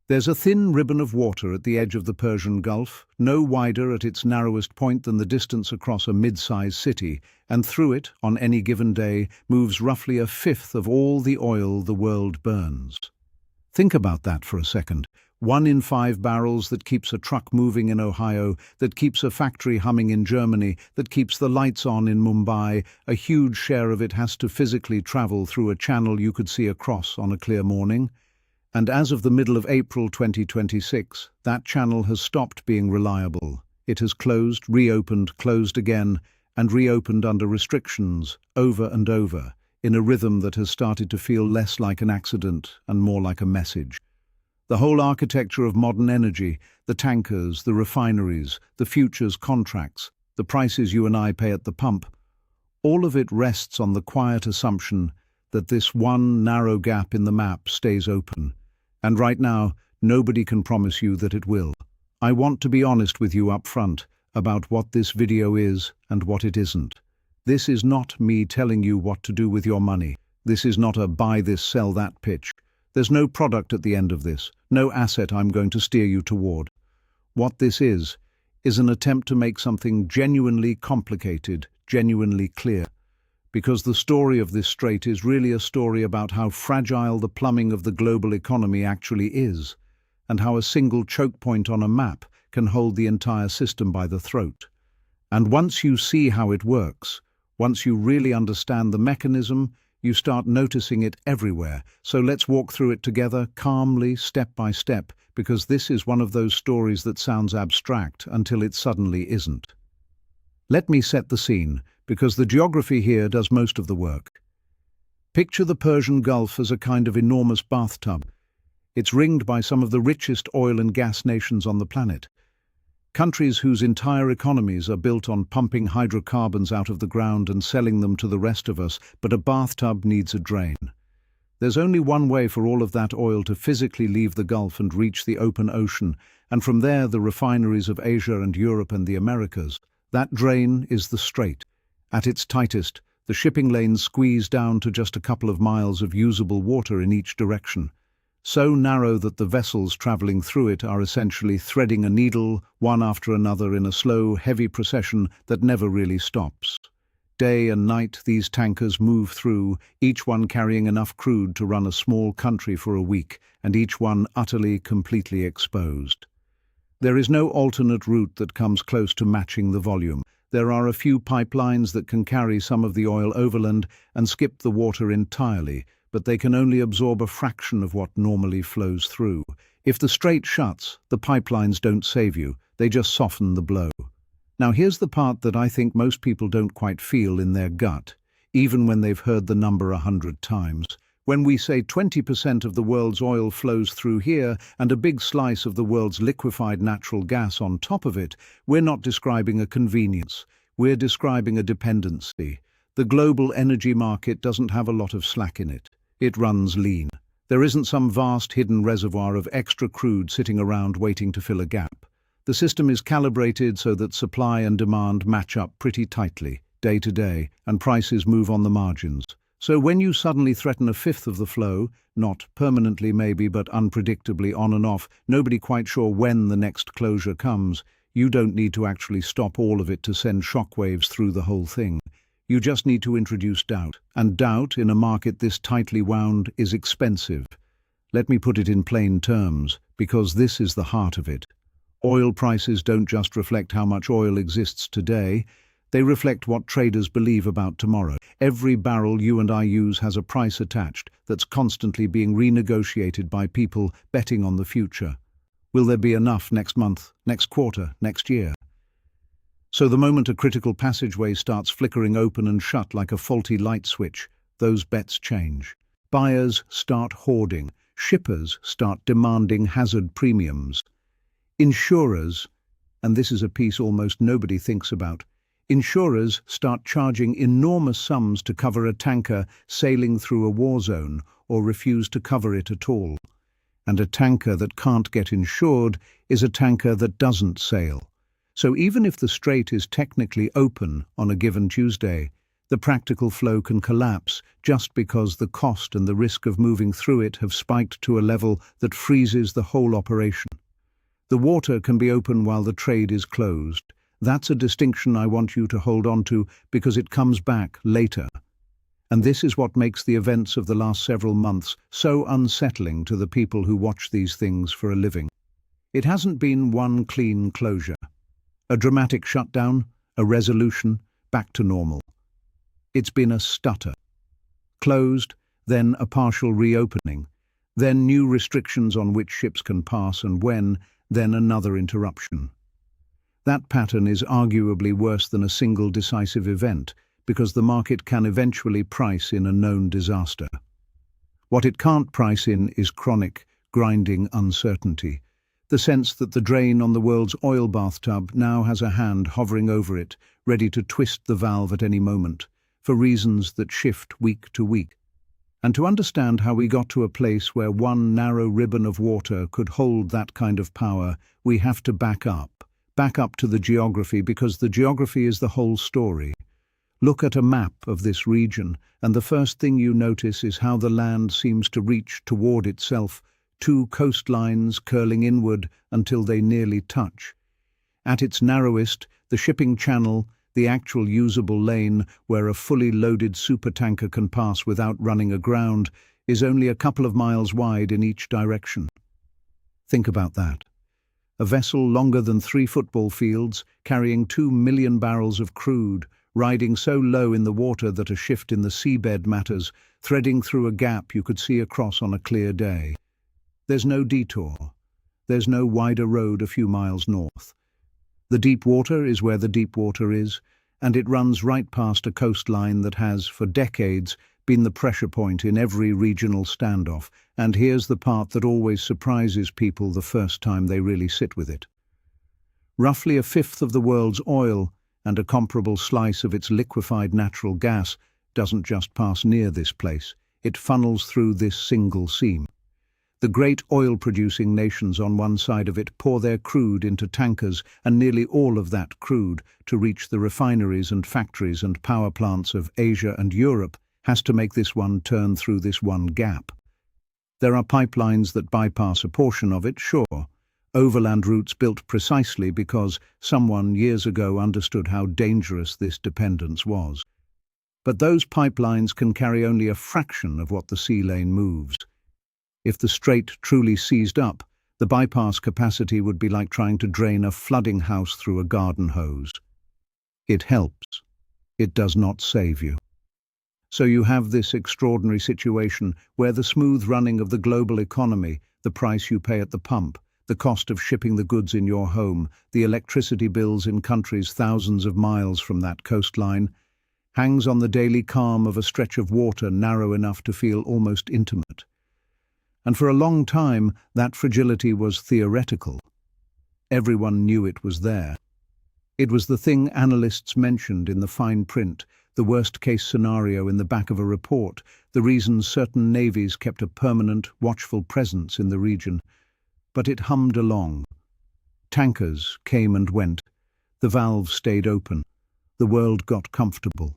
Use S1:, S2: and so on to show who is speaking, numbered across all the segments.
S1: There's a thin ribbon of water at the edge of the Persian Gulf, no wider at its narrowest point than the distance across a mid-sized city, and through it, on any given day, moves roughly a fifth of all the oil the world burns. Think about that for a second. 1 in 5 barrels that keeps a truck moving in Ohio, that keeps a factory humming in Germany, that keeps the lights on in Mumbai, a huge share of it has to physically travel through a channel you could see across on a clear morning. And as of the middle of April 2026, that channel has stopped being reliable. It has closed, reopened, closed again, and reopened under restrictions, over and over, in a rhythm that has started to feel less like an accident and more like a message. The whole architecture of modern energy, the tankers, the refineries, the futures contracts, the prices you and I pay at the pump, all of it rests on the quiet assumption that this one narrow gap in the map stays open. And right now, nobody can promise you that it will. I want to be honest with you up front about what this video is and what it isn't. This is not me telling you what to do with your money. This is not a buy this, sell that pitch. There's no product at the end of this, no asset I'm going to steer you toward. What this is an attempt to make something genuinely complicated, genuinely clear. Because the story of this strait is really a story about how fragile the plumbing of the global economy actually is, and how a single choke point on a map can hold the entire system by the throat. And once you see how it works, once you really understand the mechanism, you start noticing it everywhere. So let's walk through it together, calmly, step by step, because this is one of those stories that sounds abstract until it suddenly isn't. Let me set the scene, because the geography here does most of the work. Picture the Persian Gulf as a kind of enormous bathtub. It's ringed by some of the richest oil and gas nations on the planet. Countries whose entire economies are built on pumping hydrocarbons out of the ground and selling them to the rest of us, but a bathtub needs a drain. There's only one way for all of that oil to physically leave the Gulf and reach the open ocean, and from there the refineries of Asia and Europe and the Americas. That drain is the strait. At its tightest, the shipping lanes squeeze down to just a couple of miles of usable water in each direction, so narrow that the vessels traveling through it are essentially threading a needle, one after another, in a slow, heavy procession that never really stops. Day and night these tankers move through, each one carrying enough crude to run a small country for a week, and each one utterly, completely exposed. There is no alternate route that comes close to matching the volume. There are a few pipelines that can carry some of the oil overland and skip the water entirely, but they can only absorb a fraction of what normally flows through. If the strait shuts, the pipelines don't save you, they just soften the blow. Now here's the part that I think most people don't quite feel in their gut, even when they've heard the number 100 times. When we say 20% of the world's oil flows through here and a big slice of the world's liquefied natural gas on top of it, we're not describing a convenience, we're describing a dependency. The global energy market doesn't have a lot of slack in it. It runs lean. There isn't some vast hidden reservoir of extra crude sitting around waiting to fill a gap. The system is calibrated so that supply and demand match up pretty tightly, day to day, and prices move on the margins. So when you suddenly threaten a fifth of the flow, not permanently maybe, but unpredictably on and off, nobody quite sure when the next closure comes, you don't need to actually stop all of it to send shockwaves through the whole thing. You just need to introduce doubt. And doubt, in a market this tightly wound, is expensive. Let me put it in plain terms, because this is the heart of it. Oil prices don't just reflect how much oil exists today, they reflect what traders believe about tomorrow. Every barrel you and I use has a price attached that's constantly being renegotiated by people betting on the future. Will there be enough next month, next quarter, next year? So the moment a critical passageway starts flickering open and shut like a faulty light switch, those bets change. Buyers start hoarding. Shippers start demanding hazard premiums. Insurers, and this is a piece almost nobody thinks about, insurers start charging enormous sums to cover a tanker sailing through a war zone or refuse to cover it at all. And a tanker that can't get insured is a tanker that doesn't sail. So even if the strait is technically open on a given Tuesday, The practical flow can collapse just because the cost and the risk of moving through it have spiked to a level that freezes the whole operation. The water can be open while the trade is closed. That's a distinction I want you to hold on to because it comes back later. And this is what makes the events of the last several months so unsettling to the people who watch these things for a living. It hasn't been one clean closure. A dramatic shutdown, a resolution, back to normal. It's been a stutter. Closed, then a partial reopening, then new restrictions on which ships can pass and when, then another interruption. That pattern is arguably worse than a single decisive event, because the market can eventually price in a known disaster. What it can't price in is chronic, grinding uncertainty, the sense that the drain on the world's oil bathtub now has a hand hovering over it, ready to twist the valve at any moment, for reasons that shift week to week. And to understand how we got to a place where one narrow ribbon of water could hold that kind of power, we have to back up to the geography, because the geography is the whole story. Look at a map of this region, and the first thing you notice is how the land seems to reach toward itself, two coastlines curling inward until they nearly touch. At its narrowest, the shipping channel, the actual usable lane where a fully loaded supertanker can pass without running aground, is only a couple of miles wide in each direction. Think about that. A vessel longer than 3 football fields, carrying 2 million barrels of crude, riding so low in the water that a shift in the seabed matters, threading through a gap you could see across on a clear day. There's no detour. There's no wider road a few miles north. The deep water is where the deep water is, and it runs right past a coastline that has, for decades, been the pressure point in every regional standoff, and here's the part that always surprises people the first time they really sit with it. Roughly a fifth of the world's oil, and a comparable slice of its liquefied natural gas, doesn't just pass near this place, it funnels through this single seam. The great oil-producing nations on one side of it pour their crude into tankers, and nearly all of that crude, to reach the refineries and factories and power plants of Asia and Europe, has to make this one turn through this one gap. There are pipelines that bypass a portion of it, sure. Overland routes built precisely because someone years ago understood how dangerous this dependence was. But those pipelines can carry only a fraction of what the sea lane moves. If the strait truly seized up, the bypass capacity would be like trying to drain a flooding house through a garden hose. It helps. It does not save you. So you have this extraordinary situation where the smooth running of the global economy, the price you pay at the pump, the cost of shipping the goods in your home, the electricity bills in countries thousands of miles from that coastline, hangs on the daily calm of a stretch of water narrow enough to feel almost intimate. And for a long time, that fragility was theoretical. Everyone knew it was there. It was the thing analysts mentioned in the fine print, the worst-case scenario in the back of a report, the reason certain navies kept a permanent, watchful presence in the region. But it hummed along. Tankers came and went. The valves stayed open. The world got comfortable,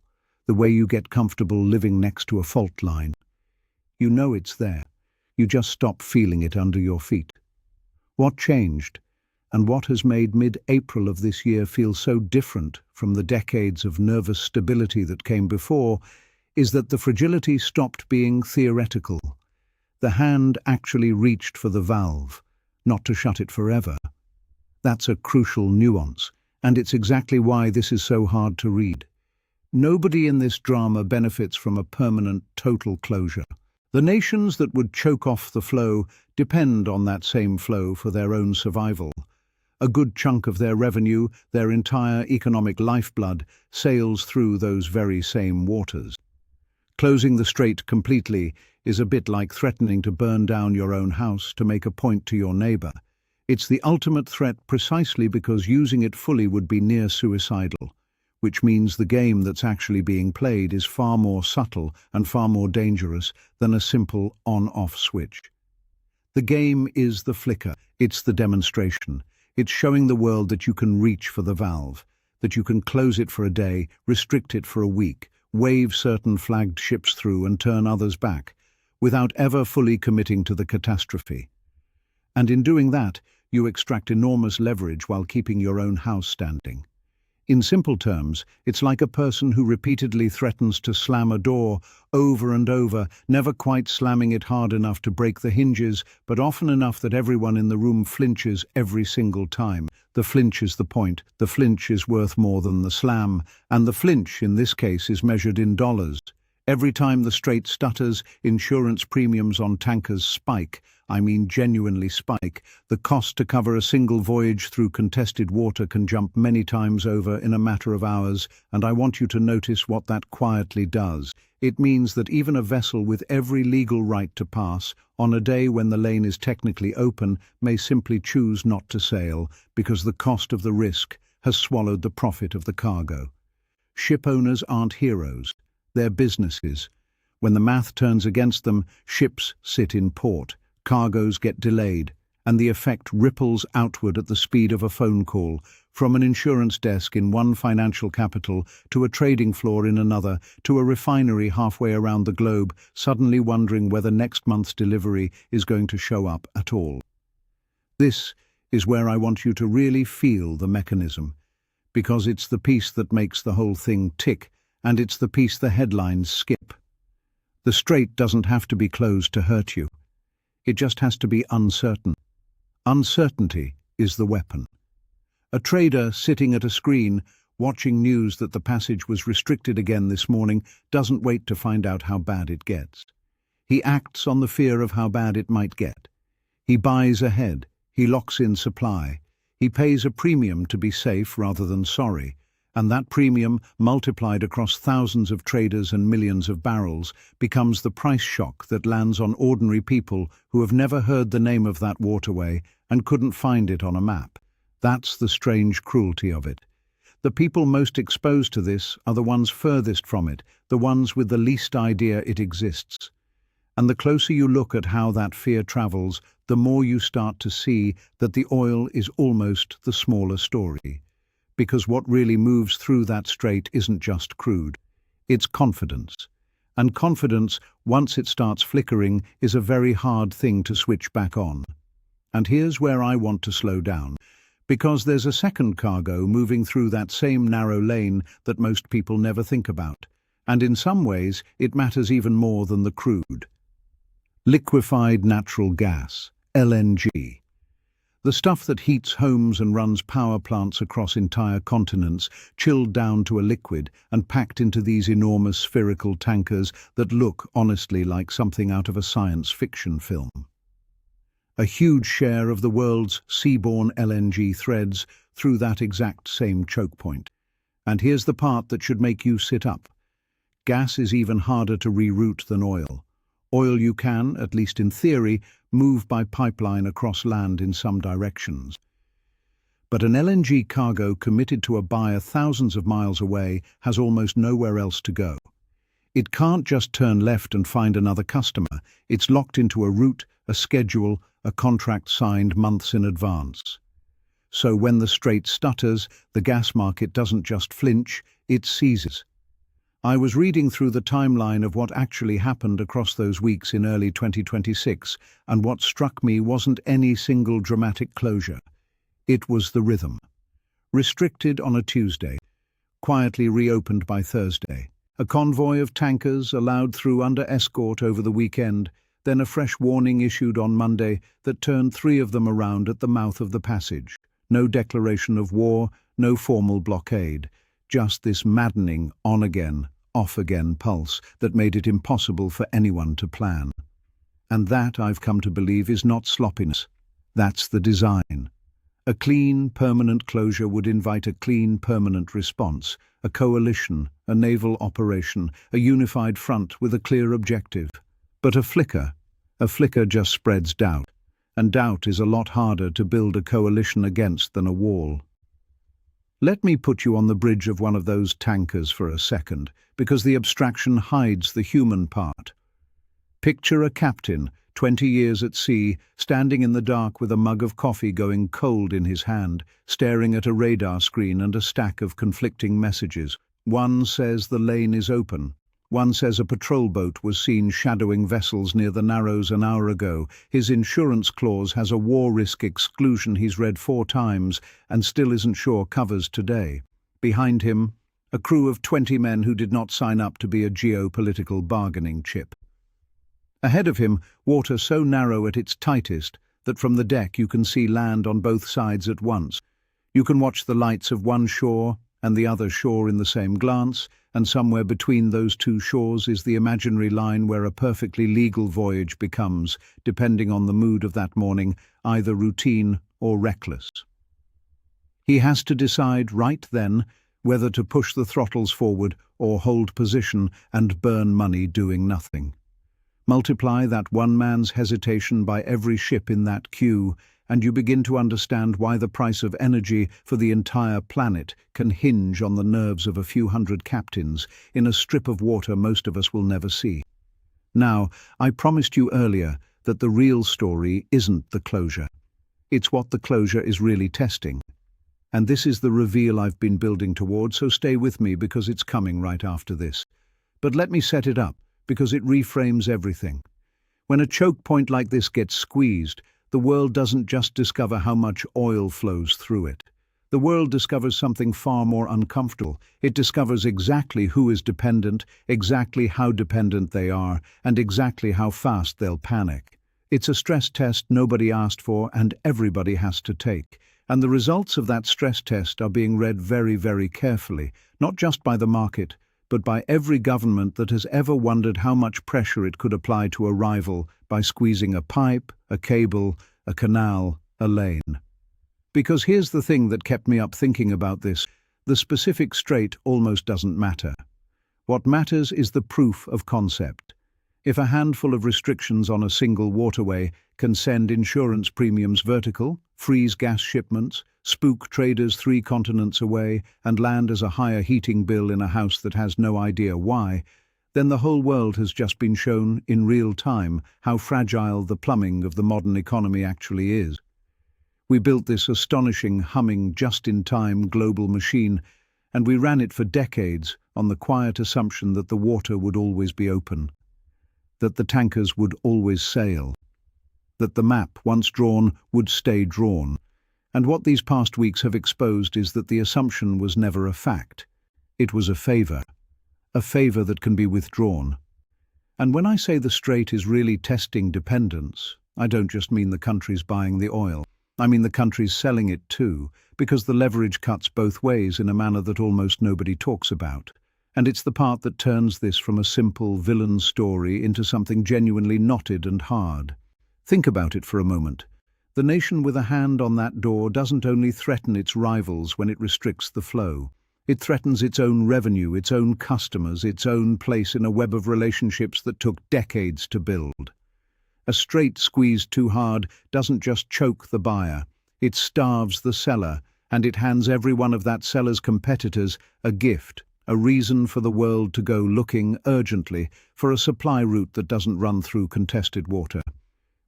S1: the way you get comfortable living next to a fault line. You know it's there. You just stop feeling it under your feet. What changed, and what has made mid-April of this year feel so different from the decades of nervous stability that came before, is that the fragility stopped being theoretical. The hand actually reached for the valve, not to shut it forever. That's a crucial nuance, and it's exactly why this is so hard to read. Nobody in this drama benefits from a permanent, total closure. The nations that would choke off the flow depend on that same flow for their own survival. A good chunk of their revenue, their entire economic lifeblood, sails through those very same waters. Closing the strait completely is a bit like threatening to burn down your own house to make a point to your neighbor. It's the ultimate threat precisely because using it fully would be near suicidal, which means the game that's actually being played is far more subtle and far more dangerous than a simple on-off switch. The game is the flicker, it's the demonstration. It's showing the world that you can reach for the valve, that you can close it for a day, restrict it for a week, wave certain flagged ships through and turn others back, without ever fully committing to the catastrophe. And in doing that, you extract enormous leverage while keeping your own house standing. In simple terms, it's like a person who repeatedly threatens to slam a door over and over, never quite slamming it hard enough to break the hinges, but often enough that everyone in the room flinches every single time. The flinch is the point, the flinch is worth more than the slam, and the flinch, in this case, is measured in dollars. Every time the strait stutters, insurance premiums on tankers spike. I mean genuinely spike. The cost to cover a single voyage through contested water can jump many times over in a matter of hours, and I want you to notice what that quietly does. It means that even a vessel with every legal right to pass, on a day when the lane is technically open, may simply choose not to sail, because the cost of the risk has swallowed the profit of the cargo. Ship owners aren't heroes. They're businesses. When the math turns against them, ships sit in port, cargoes get delayed, and the effect ripples outward at the speed of a phone call, from an insurance desk in one financial capital to a trading floor in another, to a refinery halfway around the globe, suddenly wondering whether next month's delivery is going to show up at all. This is where I want you to really feel the mechanism, because it's the piece that makes the whole thing tick, and it's the piece the headlines skip. The strait doesn't have to be closed to hurt you. It just has to be uncertain. Uncertainty is the weapon. A trader sitting at a screen, watching news that the passage was restricted again this morning, doesn't wait to find out how bad it gets. He acts on the fear of how bad it might get. He buys ahead. He locks in supply. He pays a premium to be safe rather than sorry. And that premium, multiplied across thousands of traders and millions of barrels, becomes the price shock that lands on ordinary people who have never heard the name of that waterway and couldn't find it on a map. That's the strange cruelty of it. The people most exposed to this are the ones furthest from it, the ones with the least idea it exists. And the closer you look at how that fear travels, the more you start to see that the oil is almost the smaller story. Because what really moves through that strait isn't just crude, it's confidence. And confidence, once it starts flickering, is a very hard thing to switch back on. And here's where I want to slow down, because there's a second cargo moving through that same narrow lane that most people never think about. And in some ways, it matters even more than the crude. Liquefied natural gas, LNG. The stuff that heats homes and runs power plants across entire continents, chilled down to a liquid and packed into these enormous spherical tankers that look, honestly, like something out of a science fiction film. A huge share of the world's seaborne LNG threads through that exact same choke point. And here's the part that should make you sit up. Gas is even harder to reroute than oil. Oil you can, at least in theory, move by pipeline across land in some directions. But an LNG cargo committed to a buyer thousands of miles away has almost nowhere else to go. It can't just turn left and find another customer. It's locked into a route, a schedule, a contract signed months in advance. So when the strait stutters, the gas market doesn't just flinch, it seizes. I was reading through the timeline of what actually happened across those weeks in early 2026, and what struck me wasn't any single dramatic closure. It was the rhythm. Restricted on a Tuesday, quietly reopened by Thursday. A convoy of tankers allowed through under escort over the weekend, then a fresh warning issued on Monday that turned 3 of them around at the mouth of the passage. No declaration of war, no formal blockade. Just this maddening on-again, off-again pulse that made it impossible for anyone to plan. And that, I've come to believe, is not sloppiness. That's the design. A clean, permanent closure would invite a clean, permanent response, a coalition, a naval operation, a unified front with a clear objective. But a flicker just spreads doubt, and doubt is a lot harder to build a coalition against than a wall. Let me put you on the bridge of one of those tankers for a second, because the abstraction hides the human part. Picture a captain, 20 years at sea, standing in the dark with a mug of coffee going cold in his hand, staring at a radar screen and a stack of conflicting messages. One says the lane is open. One says a patrol boat was seen shadowing vessels near the Narrows an hour ago. His insurance clause has a war risk exclusion he's read 4 times and still isn't sure covers today. Behind him, a crew of 20 men who did not sign up to be a geopolitical bargaining chip. Ahead of him, water so narrow at its tightest that from the deck you can see land on both sides at once. You can watch the lights of one shore and the other shore in the same glance, and somewhere between those 2 shores is the imaginary line where a perfectly legal voyage becomes, depending on the mood of that morning, either routine or reckless. He has to decide right then whether to push the throttles forward or hold position and burn money doing nothing. Multiply that one man's hesitation by every ship in that queue, and you begin to understand why the price of energy for the entire planet can hinge on the nerves of a few hundred captains in a strip of water most of us will never see. Now, I promised you earlier that the real story isn't the closure. It's what the closure is really testing. And this is the reveal I've been building toward, so stay with me because it's coming right after this. But let me set it up, because it reframes everything. When a choke point like this gets squeezed, the world doesn't just discover how much oil flows through it. The world discovers something far more uncomfortable. It discovers exactly who is dependent, exactly how dependent they are, and exactly how fast they'll panic. It's a stress test nobody asked for and everybody has to take. And the results of that stress test are being read very, very carefully, not just by the market, but by every government that has ever wondered how much pressure it could apply to a rival by squeezing a pipe, a cable, a canal, a lane. Because here's the thing that kept me up thinking about this: the specific strait almost doesn't matter. What matters is the proof of concept. If a handful of restrictions on a single waterway can send insurance premiums vertical, freeze gas shipments, spook traders 3 continents away, and land as a higher heating bill in a house that has no idea why, then the whole world has just been shown in real time how fragile the plumbing of the modern economy actually is. We built this astonishing, humming, just-in-time global machine, and we ran it for decades on the quiet assumption that the water would always be open, that the tankers would always sail, that the map, once drawn, would stay drawn. And what these past weeks have exposed is that the assumption was never a fact. It was a favor that can be withdrawn. And when I say the strait is really testing dependence, I don't just mean the countries buying the oil. I mean the countries selling it too, because the leverage cuts both ways in a manner that almost nobody talks about. And it's the part that turns this from a simple villain story into something genuinely knotted and hard. Think about it for a moment. The nation with a hand on that door doesn't only threaten its rivals when it restricts the flow. It threatens its own revenue, its own customers, its own place in a web of relationships that took decades to build. A strait squeezed too hard doesn't just choke the buyer, it starves the seller, and it hands every one of that seller's competitors a gift, a reason for the world to go looking urgently for a supply route that doesn't run through contested water.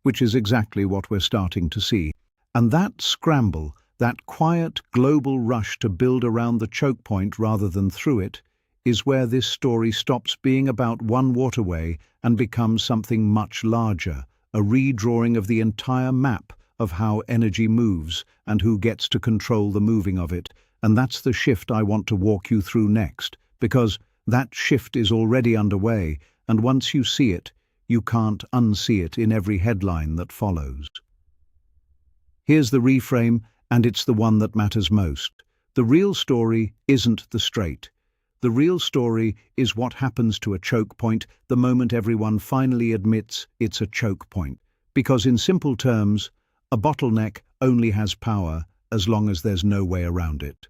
S1: Which is exactly what we're starting to see. And that scramble, that quiet global rush to build around the choke point rather than through it, is where this story stops being about one waterway and becomes something much larger, a redrawing of the entire map of how energy moves and who gets to control the moving of it. And that's the shift I want to walk you through next, because that shift is already underway, and once you see it, you can't unsee it in every headline that follows. Here's the reframe, and it's the one that matters most. The real story isn't the strait. The real story is what happens to a choke point the moment everyone finally admits it's a choke point. Because in simple terms, a bottleneck only has power as long as there's no way around it.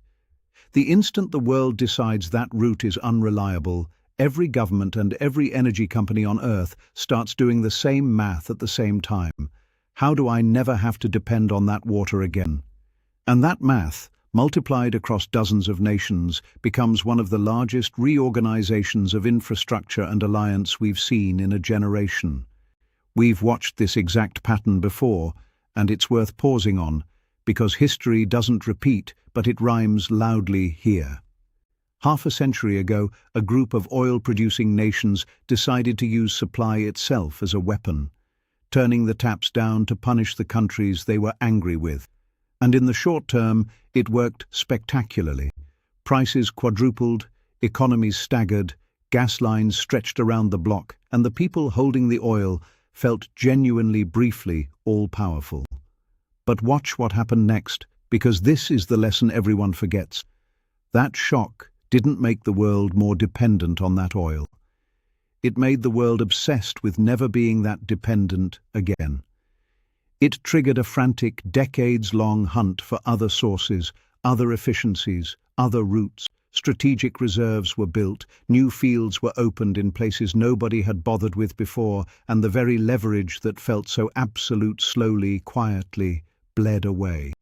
S1: The instant the world decides that route is unreliable, every government and every energy company on Earth starts doing the same math at the same time. How do I never have to depend on that water again? And that math, multiplied across dozens of nations, becomes one of the largest reorganizations of infrastructure and alliance we've seen in a generation. We've watched this exact pattern before, and it's worth pausing on, because history doesn't repeat, but it rhymes loudly here. Half a century ago, a group of oil-producing nations decided to use supply itself as a weapon, turning the taps down to punish the countries they were angry with. And in the short term, it worked spectacularly. Prices quadrupled, economies staggered, gas lines stretched around the block, and the people holding the oil felt genuinely, briefly, all-powerful. But watch what happened next, because this is the lesson everyone forgets. That shock didn't make the world more dependent on that oil. It made the world obsessed with never being that dependent again. It triggered a frantic, decades-long hunt for other sources, other efficiencies, other routes. Strategic reserves were built, new fields were opened in places nobody had bothered with before, and the very leverage that felt so absolute slowly, quietly, bled away.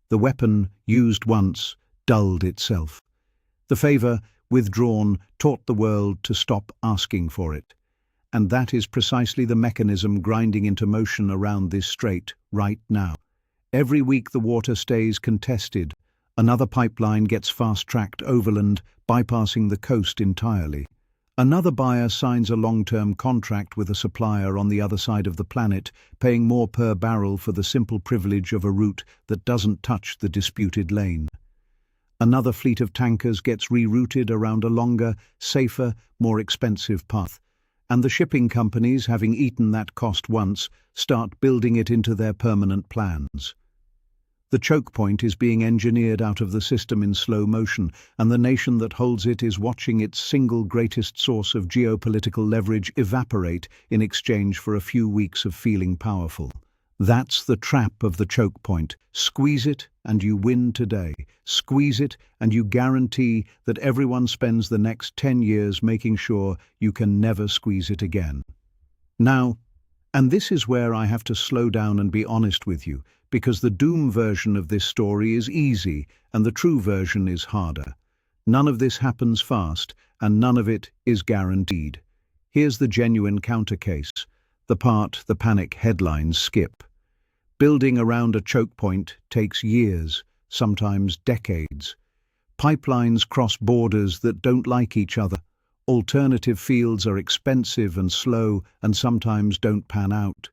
S1: The weapon, used once, dulled itself. The favor, withdrawn, taught the world to stop asking for it. And that is precisely the mechanism grinding into motion around this strait right now. Every week the water stays contested. Another pipeline gets fast-tracked overland, bypassing the coast entirely. Another buyer signs a long-term contract with a supplier on the other side of the planet, paying more per barrel for the simple privilege of a route that doesn't touch the disputed lane. Another fleet of tankers gets rerouted around a longer, safer, more expensive path. And the shipping companies, having eaten that cost once, start building it into their permanent plans. The choke point is being engineered out of the system in slow motion, and the nation that holds it is watching its single greatest source of geopolitical leverage evaporate in exchange for a few weeks of feeling powerful. That's the trap of the choke point. Squeeze it and you win today. Squeeze it and you guarantee that everyone spends the next 10 years making sure you can never squeeze it again. Now, and this is where I have to slow down and be honest with you, because the doom version of this story is easy and the true version is harder. None of this happens fast, and none of it is guaranteed. Here's the genuine counter case, the part the panic headlines skip. Building around a choke point takes years, sometimes decades. Pipelines cross borders that don't like each other. Alternative fields are expensive and slow and sometimes don't pan out.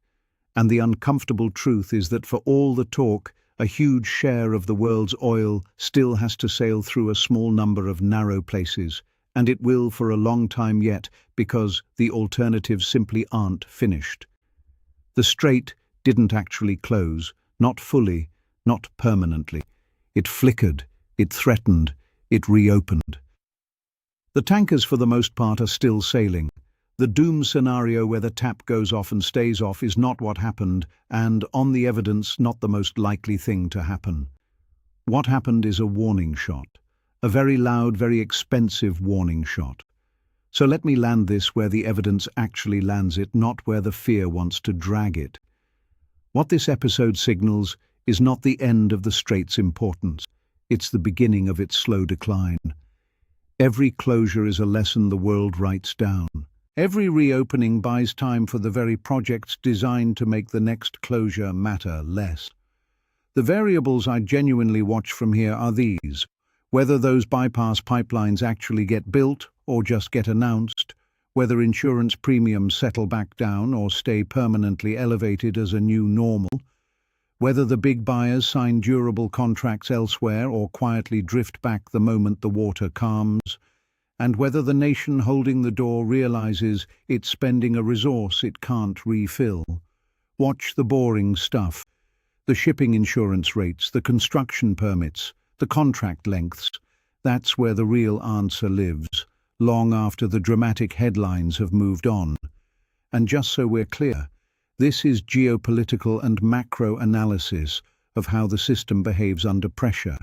S1: And the uncomfortable truth is that for all the talk, a huge share of the world's oil still has to sail through a small number of narrow places, and it will for a long time yet because the alternatives simply aren't finished. The strait didn't actually close, not fully, not permanently. It flickered, it threatened, it reopened. The tankers for the most part are still sailing. The doom scenario where the tap goes off and stays off is not what happened, and, on the evidence, not the most likely thing to happen. What happened is a warning shot. A very loud, very expensive warning shot. So let me land this where the evidence actually lands it, not where the fear wants to drag it. What this episode signals is not the end of the strait's importance. It's the beginning of its slow decline. Every closure is a lesson the world writes down. Every reopening buys time for the very projects designed to make the next closure matter less. The variables I genuinely watch from here are these: whether those bypass pipelines actually get built or just get announced, whether insurance premiums settle back down or stay permanently elevated as a new normal, whether the big buyers sign durable contracts elsewhere or quietly drift back the moment the water calms, and whether the nation holding the door realizes it's spending a resource it can't refill. Watch the boring stuff: the shipping insurance rates, the construction permits, the contract lengths. That's where the real answer lives, long after the dramatic headlines have moved on. And just so we're clear, this is geopolitical and macro analysis of how the system behaves under pressure.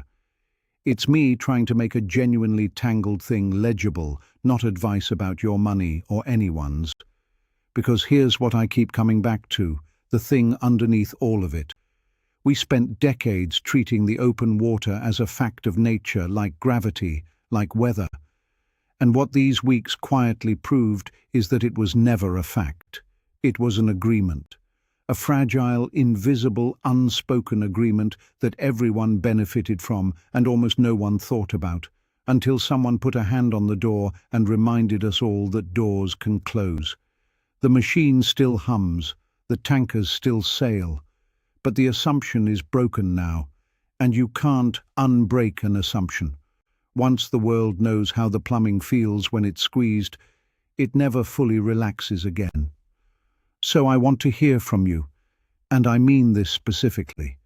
S1: It's me trying to make a genuinely tangled thing legible, not advice about your money or anyone's. Because here's what I keep coming back to, the thing underneath all of it. We spent decades treating the open water as a fact of nature, like gravity, like weather. And what these weeks quietly proved is that it was never a fact. It was an agreement. A fragile, invisible, unspoken agreement that everyone benefited from and almost no one thought about. until someone put a hand on the door and reminded us all that doors can close. The machine still hums, the tankers still sail, but the assumption is broken now, and you can't unbreak an assumption. Once the world knows how the plumbing feels when it's squeezed, it never fully relaxes again. So I want to hear from you, and I mean this specifically.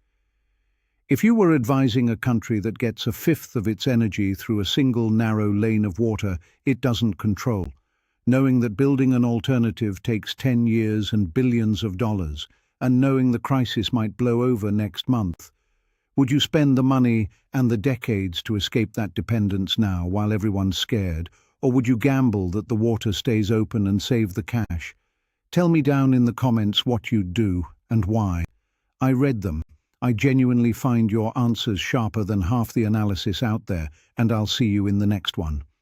S1: If you were advising a country that gets a fifth of its energy through a single narrow lane of water it doesn't control, knowing that building an alternative takes 10 years and billions of dollars, and knowing the crisis might blow over next month, would you spend the money and the decades to escape that dependence now while everyone's scared, or would you gamble that the water stays open and save the cash? Tell me down in the comments what you'd do and why. I read them. I genuinely find your answers sharper than half the analysis out there, and I'll see you in the next one.